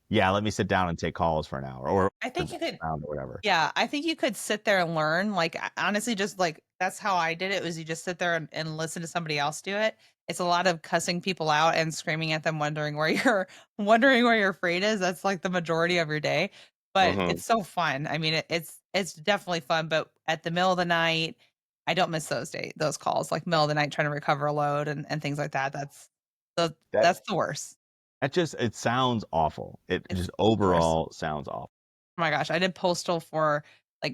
yeah, let me sit down and take calls for an hour I or think you could. or whatever. Yeah, I think you could sit there and learn. Like honestly, just like that's how I did it. Was you just sit there and listen to somebody else do it. It's a lot of cussing people out and screaming at them, wondering where your freight is. That's like the majority of your day, but Hmm. it's so fun. I mean, it's definitely fun. But at the middle of the night, I don't miss those calls. Like middle of the night, trying to recover a load and things like that. The That that's the worst. it sounds awful. It It's just the worst. overall sounds awful. Oh my gosh, I did postal for I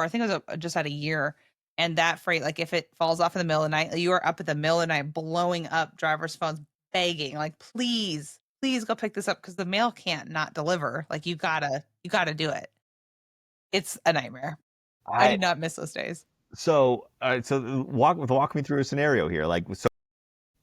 think it was just at a year, and that freight like if it falls off in the middle of the night, you are up at the middle of the night blowing up drivers' phones, begging like please, please go pick this up because the mail can't not deliver. Like you gotta do it. It's a nightmare. I I do not miss those days. So, all right, so walk me through a scenario here. Like, so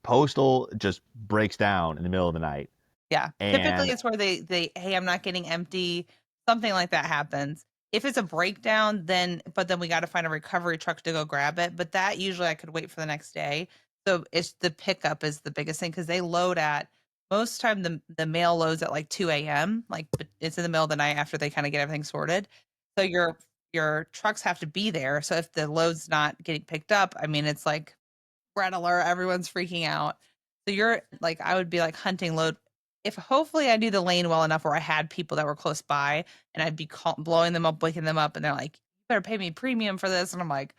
postal just breaks down in the middle of the night, Yeah. Typically, and it's where they, hey, I'm not getting empty. Something like that happens. If it's a breakdown, but then we got to find a recovery truck to go grab it. But that usually I could wait for the next day. So it's the pickup is the biggest thing because they load at most time the mail loads at like 2 a.m. Like but it's in the middle of the night after they kind of get everything sorted. So your trucks have to be there. So if the load's not getting picked up, I mean it's like red alert, everyone's freaking out. So you're like, I would be like hunting load. If hopefully I knew the lane well enough where I had people that were close by and I'd be blowing them up, waking them up, and they're like, you better pay me premium for this. And I'm like,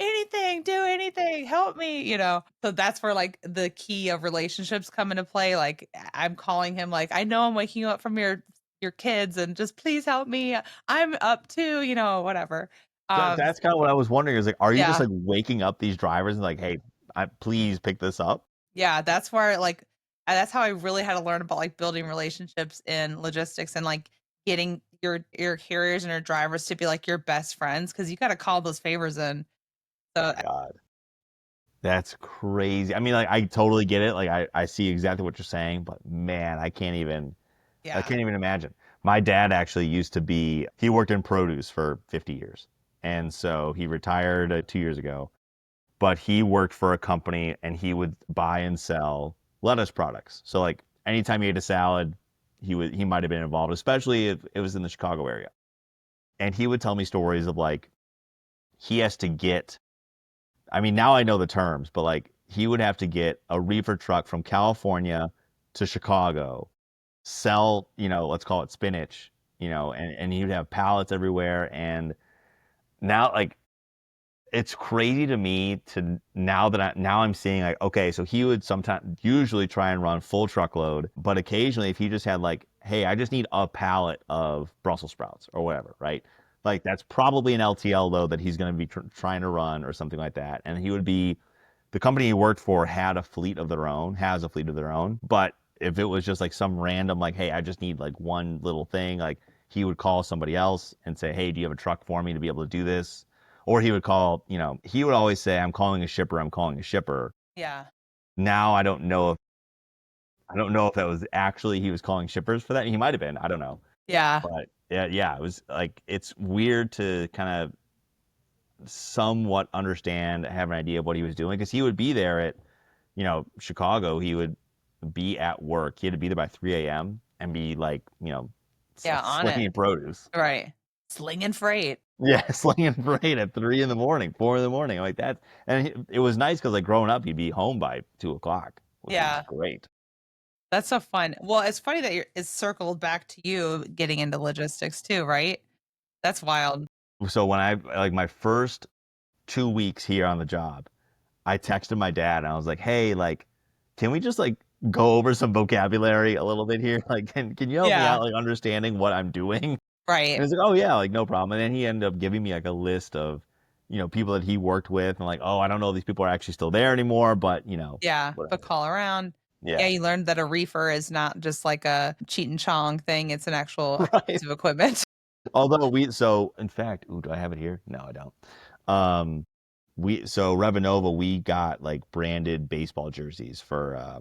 anything, do anything, help me. So that's where like the key of relationships come into play. Like I'm calling him, like, I know I'm waking you up from your kids and just please help me. I'm up too, whatever. Um, that's kind of what I was wondering. Is like, are you just yeah. like waking up these drivers and like, hey, please pick this up? Yeah, that's where like that's how I really had to learn about like building relationships in logistics and like getting your carriers and your drivers to be like your best friends because you got to call those favors in. So My God, that's crazy. I mean, like, I totally get it. Like, I see exactly what you're saying, but man, I yeah, can't even imagine. My dad actually used to be, he worked in produce for 50 years, and so he retired 2 years ago. But he worked for a company and he would buy and sell lettuce products. So like anytime he ate a salad, he might have been involved, especially if it was in the Chicago area. And he would tell me stories of like he has to get, I mean, now I know the terms, but like he would have to get a reefer truck from California to Chicago, sell, let's call it spinach, and he would have pallets everywhere. And now, like, it's crazy to me to now I'm seeing, like, okay, so he would sometimes usually try and run full truckload, but occasionally if he just had like, hey, I just need a pallet of Brussels sprouts or whatever, right? Like that's probably an LTL load that he's going to be trying to run or something like that. And he would be the company he worked for had a fleet of their own, has a fleet of their own. But if it was just like some random, like, hey, I just need like one little thing, like he would call somebody else and say, hey, do you have a truck for me to be able to do this? Or he would call, he would always say, I'm calling a shipper, I'm calling a shipper. Yeah. Now I don't know if that was actually he was calling shippers for that. He might have been, I don't know. Yeah. But yeah, it was like it's weird to kind of somewhat understand, have an idea of what he was doing because he would be there at, Chicago. He would be at work. He had to be there by 3 a.m. and be like, Yeah, on it. slinging produce. Right. Slinging freight. Yeah, slinging freight at 3 in the morning, 4 in the morning. Like that. And it was nice because like growing up, he'd be home by 2 o'clock, which was Yeah. great. That's so fun. Well, it's funny that it's circled back to you getting into logistics too, right? That's wild. So when I like my first 2 weeks here on the job, I texted my dad and I was like, hey, like, can we just like go over some vocabulary a little bit here? Like, can you help me Yeah. out like understanding what I'm doing? And Right. he's like, oh yeah, like no problem. And then he ended up giving me like a list of, people that he worked with and like, oh, I don't know if these people are actually still there anymore, but Yeah. But whatever. call around. Yeah, Yeah. you learned that a reefer is not just like a cheat and chong thing. It's an actual Right. piece of equipment. Although so in fact, ooh, do I have it here? No, I don't. Um, so Revenova, we got like branded baseball jerseys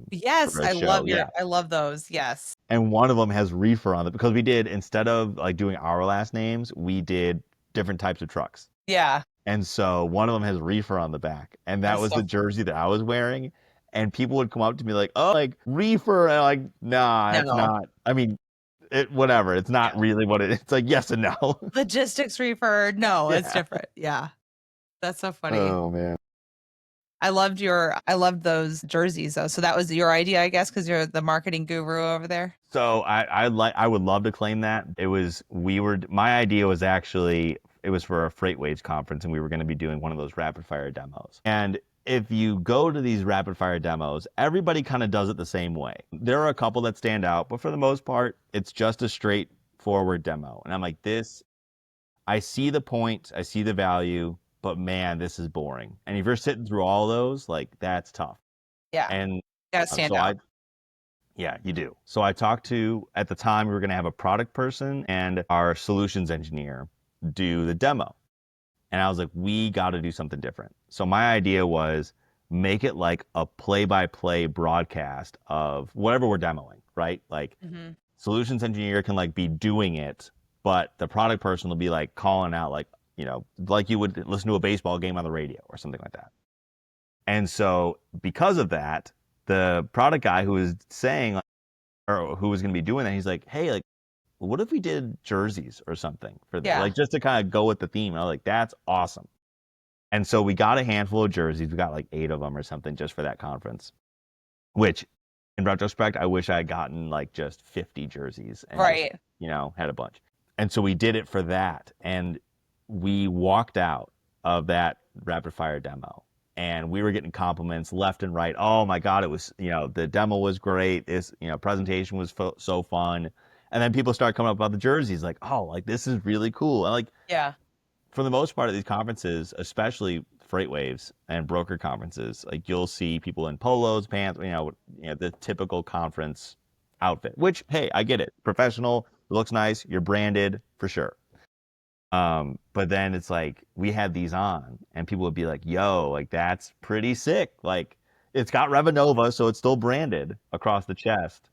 Yes, for a show. Yeah. I love those. Yes. And one of them has reefer on it because we did, instead of like doing our last names, we did different types of trucks. Yeah. And so one of them has reefer on the back. And that That's was so the jersey that I was wearing. And people would come up to me like, oh, like reefer. And I'm like, nah, that's no. not. I mean, whatever. It's not Yeah. really what it's like, yes and no. Logistics reefer. No, it's Yeah. different. Yeah. That's so funny. Oh, man. I loved those jerseys though. So that was your idea, I guess, because you're the marketing guru over there. So I would love to claim that. My idea was actually, it was for a freight wage conference and we were going to be doing one of those rapid fire demos. And if you go to these rapid fire demos, everybody kind of does it the same way. There are a couple that stand out, but for the most part, it's just a straightforward demo. And I'm like, I see the point, I see the value, but man, this is boring. And if you're sitting through all those, like that's tough. Yeah. And Gotta stand so out. yeah, you do. So I talked to, at the time, we were going to have a product person and our solutions engineer do the demo. And I was like, we got to do something different. So my idea was make it like a play-by-play broadcast of whatever we're demoing, right? Like Mhm. solutions engineer can like be doing it, but the product person will be like calling out like, like you would listen to a baseball game on the radio or something like that. And so because of that, the product guy who was saying, like, or who was going to be doing that, he's like, hey, like, what if we did jerseys or something for that? Yeah. Like, just to kind of go with the theme. And I was like, that's awesome. And so we got a handful of jerseys. We got like 8 of them or something just for that conference, which in retrospect, I wish I had gotten like just 50 jerseys and Right. just, had a bunch. And so we did it for that. And we walked out of that rapid fire demo and we were getting compliments left and right. Oh my God, it was, the demo was great. This, presentation was so fun. And then people start coming up about the jerseys like, oh, like this is really cool. And like, Yeah. for the most part of these conferences, especially freight waves and broker conferences, like you'll see people in polos, pants, the typical conference outfit, which, hey, I get it. Professional, it looks nice. You're branded for sure. But then it's like we had these on and people would be like, yo, like that's pretty sick. Like it's got Revenova, so it's still branded across the chest,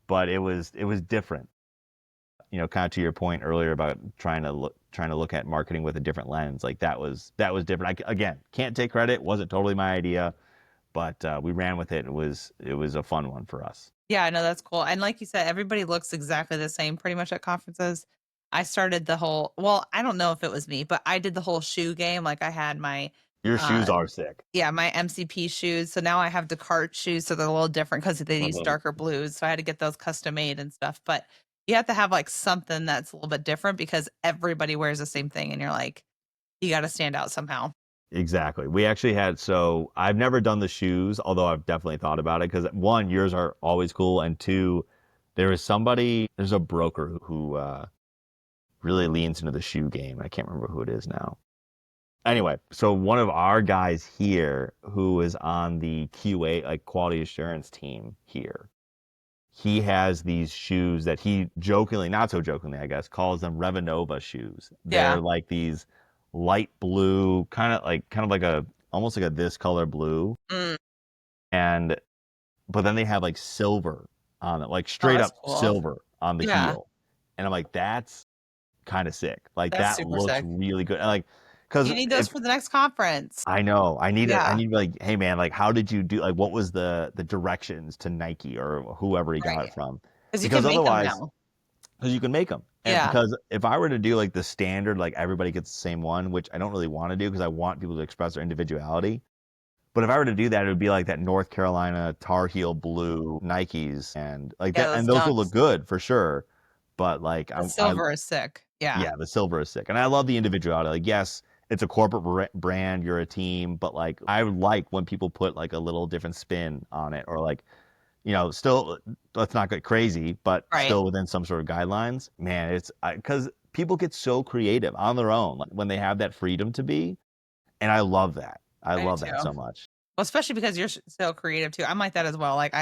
but it was different. Kind of to your point earlier about trying to look at marketing with a different lens. Like that was different. Again, can't take credit. Wasn't totally my idea, but we ran with it. It was a fun one for us. Yeah, I know that's cool. And like you said, everybody looks exactly the same pretty much at conferences. I started the whole, well, I don't know if it was me, but I did the whole shoe game. Like I had my Your uh shoes are sick. yeah, my MCP shoes. So now I have Descartes shoes, so they're a little different because they use Mhm. darker blues. So I had to get those custom made and stuff. But You have to have like something that's a little bit different because everybody wears the same thing and you're like, you got to stand out somehow. Exactly. We actually had, so I've never done the shoes, although I've definitely thought about it because one, yours are always cool, and two, there's a broker who really leans into the shoe game. I can't remember who it is now. Anyway, so one of our guys here who is on the QA, like quality assurance team here, he has these shoes that he jokingly, not so jokingly, I guess, calls them Revenova shoes. Yeah. They're like these light blue, kind of like a almost like a this color blue, Mm. and but then they have like silver on it, like Oh, straight that's up cool. silver on the Yeah. heel. And I'm like, that's kind of sick. Like That's that super looks sick. really good. Like, because You need those if for the next conference. I know, I Yeah. need to be like, hey man, like how did you do? Like, what was the directions to Nike or whoever he got Right. it from? Because you Because can make them otherwise, now. because you can make them. And Yeah. because if I were to do like the standard, like everybody gets the same one, which I don't really want to do because I want people to express their individuality. But if I were to do that, it would be like that North Carolina Tar Heel blue Nikes and like Yeah. that, Those and those will look dunks. good for sure. But like The silver is sick. Yeah. yeah, the silver is sick, and I love the individuality. Like yes, it's a corporate brand, you're a team, but like I like when people put like a little different spin on it, or like still let's not get crazy, but Right. still within some sort of guidelines. Man, it's because people get so creative on their own like, when they have that freedom to be, and I love that. I I do love too. that so much. Well, especially because you're so creative too. I'm like that as well. Like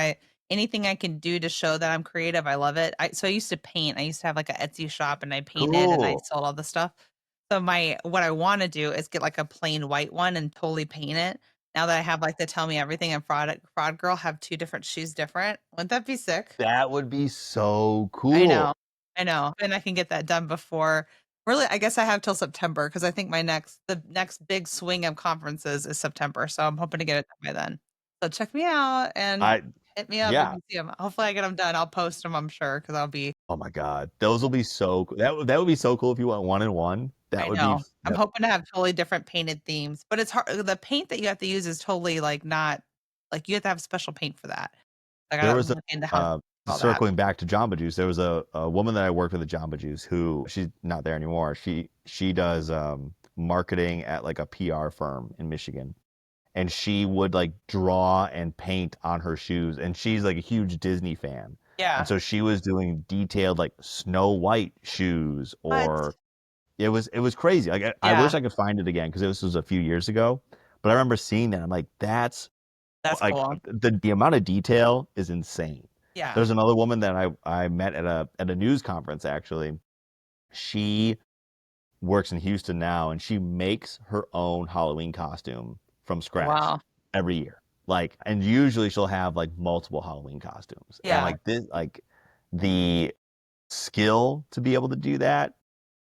anything I can do to show that I'm creative, I love it. So I used to paint. I used to have like a Etsy shop and I painted and I Cool. sold all the stuff. So what I want to do is get like a plain white one and totally paint it. Now that I have like the Tell Me Everything and Fraud Girl have two different shoes different. Wouldn't that be sick? That would be so I cool. know. I know. And I can get that done before really, I guess I have till September because I think the next big swing of conferences is September. So I'm hoping to get it done by then. So check me out and I hit me up if Yeah. you see them. Hopefully I get them done. I'll post them, I'm sure, because I'll be Oh my God, those will be so cool. That would be so cool if you went one and one. That I would be know. I'm hoping to have totally different painted themes, but it's hard. The paint that you have to use is totally like not like you have to have special paint for that. I There gotta was a look into how to all that. circling back to Jamba Juice. There was a woman that I worked with at Jamba Juice who she's not there anymore. She does marketing at like a PR firm in Michigan, and she would like draw and paint on her shoes. And she's like a huge Disney fan, and Yeah. so she was doing detailed like Snow White shoes, What? or it was crazy. Like I wish Yeah. I could find it again because this was a few years ago. But I remember seeing that. I'm like, that's That's like cool. the amount of detail is insane. Yeah. There's another woman that I met at a news conference actually. She works in Houston now, and she makes her own Halloween costume from scratch Wow. every year. Like, and usually she'll have like multiple Halloween costumes. And Yeah. like the skill to be able to do that,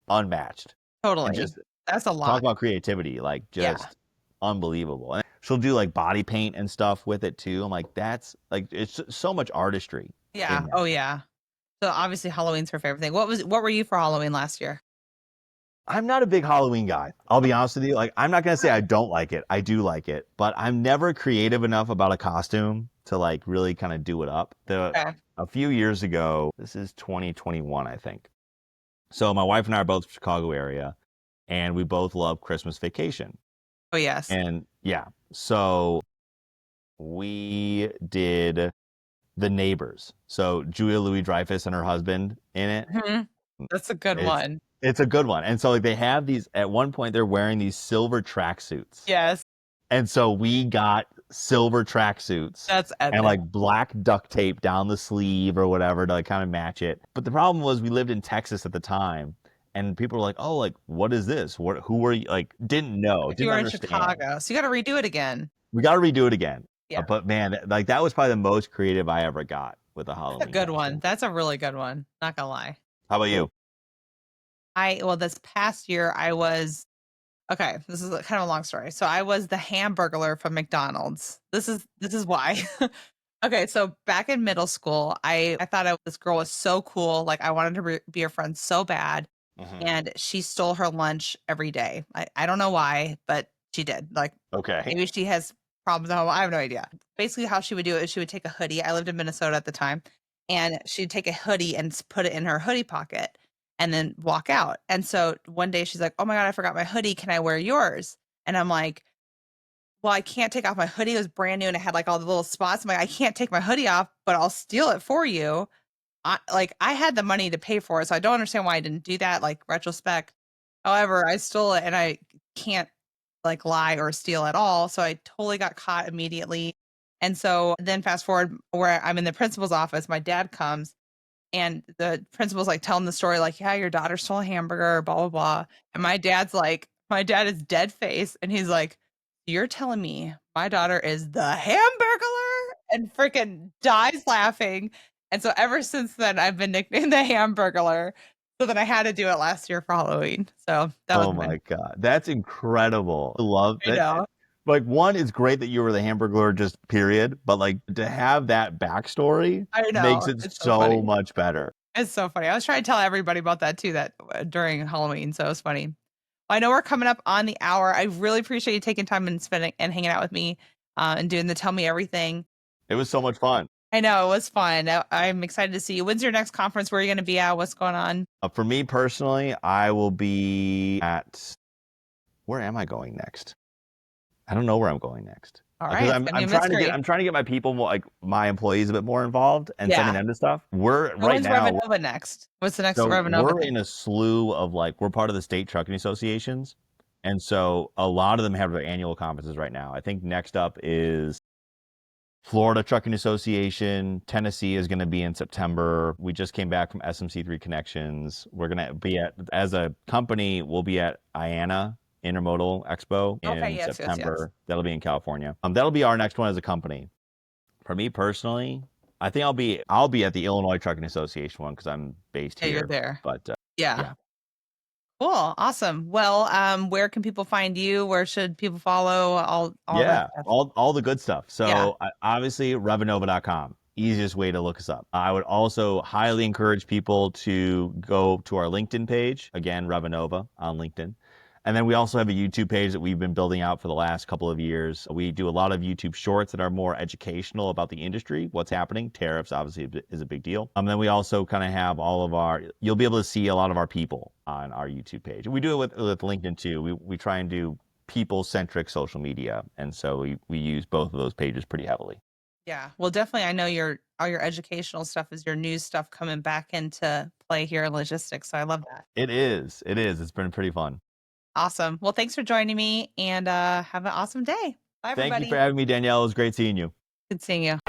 unmatched. And Totally. just That's a talk lot. about creativity, like Yeah. just unbelievable. And she'll do like body paint and stuff with it too. I'm like, that's like it's so much artistry Yeah. in Oh, that. yeah. So obviously Halloween's her favorite thing. What were you for Halloween last year? I'm not a big Halloween guy. I'll be honest with you. Like, I'm not gonna say I don't like it. I do like it, but I'm never creative enough about a costume to like really kind of do it up. Okay. A few years ago, this is 2021, I think. So my wife and I are both from Chicago area, and we both love Christmas Vacation. Oh, yes. And yeah, so we did The Neighbors. So Julia Louis-Dreyfus and her husband in it. Mhm. That's a good It's one. it's a good one. And so like they have these at one point they're wearing these silver tracksuits. Yes. And so we got silver tracksuits That's and epic. like black duct tape down the sleeve or whatever to like kind of match it. But the problem was we lived in Texas at the time, and people were like, "Oh, like what is this? What who were you?" Like didn't know, You didn't were in understand. Chicago, so you gotta redo it again. We got to redo it again. Yeah. But man, like that was probably the most creative I ever got with a That's a Halloween good one. costume. That's a really good one. Not gonna lie. How about you? This past year I was okay, this is kind of a long story. So I was the Hamburglar from McDonald's. This is why. Okay, so back in middle school, I thought this girl was so cool. Like I wanted to be her friend so bad, Hmm. and she stole her lunch every day. I don't know why, but she did. Like Okay. maybe she has problems at home. I have no idea. Basically, how she would do it is she would take a hoodie. I lived in Minnesota at the time, and she'd take a hoodie and put it in her hoodie pocket and then walk out. And so one day she's like, "Oh my God, I forgot my hoodie. Can I wear yours?" And I'm like, "Well, I can't take off my hoodie. It was brand new and it had like all the little spots." I'm like, "I can't take my hoodie off, but I'll steal it for you." I had the money to pay for it, so I don't understand why I didn't do that, like, retrospect. However, I stole it and I can't, like, lie or steal at all, so I totally got caught immediately. And so then fast forward where I'm in the principal's office, my dad comes and the principal's like telling the story, like, "Yeah, your daughter stole a hamburger, blah, blah, blah." And my dad is dead face and he's like, "You're telling me my daughter is the Hamburglar?" And freaking dies laughing. And so ever since then, I've been nicknamed the Hamburglar. So then I had to do it last year for Halloween. So that was Oh my, my God. That's incredible. I love you that. know, Like, one, it's great that you were the Hamburglar, just period. But like to have that backstory I makes know. it It's so so funny. much better. It's so funny. I was trying to tell everybody about that too, that during Halloween. So it was funny. Well, I know we're coming up on the hour. I really appreciate you taking time and spending and hanging out with me and doing the Tell Me Everything. It was so much fun. I know it was fun. I'm excited to see you. When's your next conference? Where are you going to be at? What's going on? For me personally, I will be at, where am I going next? I don't know where I'm going next. All right, Because it's gonna be a mystery. I'm trying to get my people more, like my employees a bit more involved and sending Yeah. them to stuff. We're So right when's now. Revenova next? What's the next So Revenova we're thing? in a slew of, like, we're part of the state trucking associations. And so a lot of them have their annual conferences right now. I think next up is Florida Trucking Association. Tennessee is going to be in September. We just came back from SMC3 Connections. We're going to be as a company, we'll be at IANA Intermodal Expo Okay, in yes, yes, yes. September. That'll be in California. That'll be our next one as a company. For me personally, I think I'll be at the Illinois Trucking Association one because I'm based Yeah, you're here. there. But Yeah. yeah. Cool. Awesome. Well, where can people find you? Where should people follow? All that Yeah, stuff. all the good stuff. Yeah. So obviously Revenova.com, easiest way to look us up. I would also highly encourage people to go to our LinkedIn page, again, Revenova on LinkedIn. And then we also have a YouTube page that we've been building out for the last couple of years. We do a lot of YouTube shorts that are more educational about the industry, what's happening. Tariffs obviously is a big deal. Then we also kind of have you'll be able to see a lot of our people on our YouTube page. We do it with LinkedIn too. We try and do people-centric social media, and so we use both of those pages pretty heavily. Yeah. Well, definitely. I know all your educational stuff is your news stuff coming back into play here in logistics. So I love that. It is. It's been pretty fun. Awesome. Well, thanks for joining me and have an awesome day. Bye, Thank you everybody. for having me, Danielle. It was great seeing you. Good seeing you.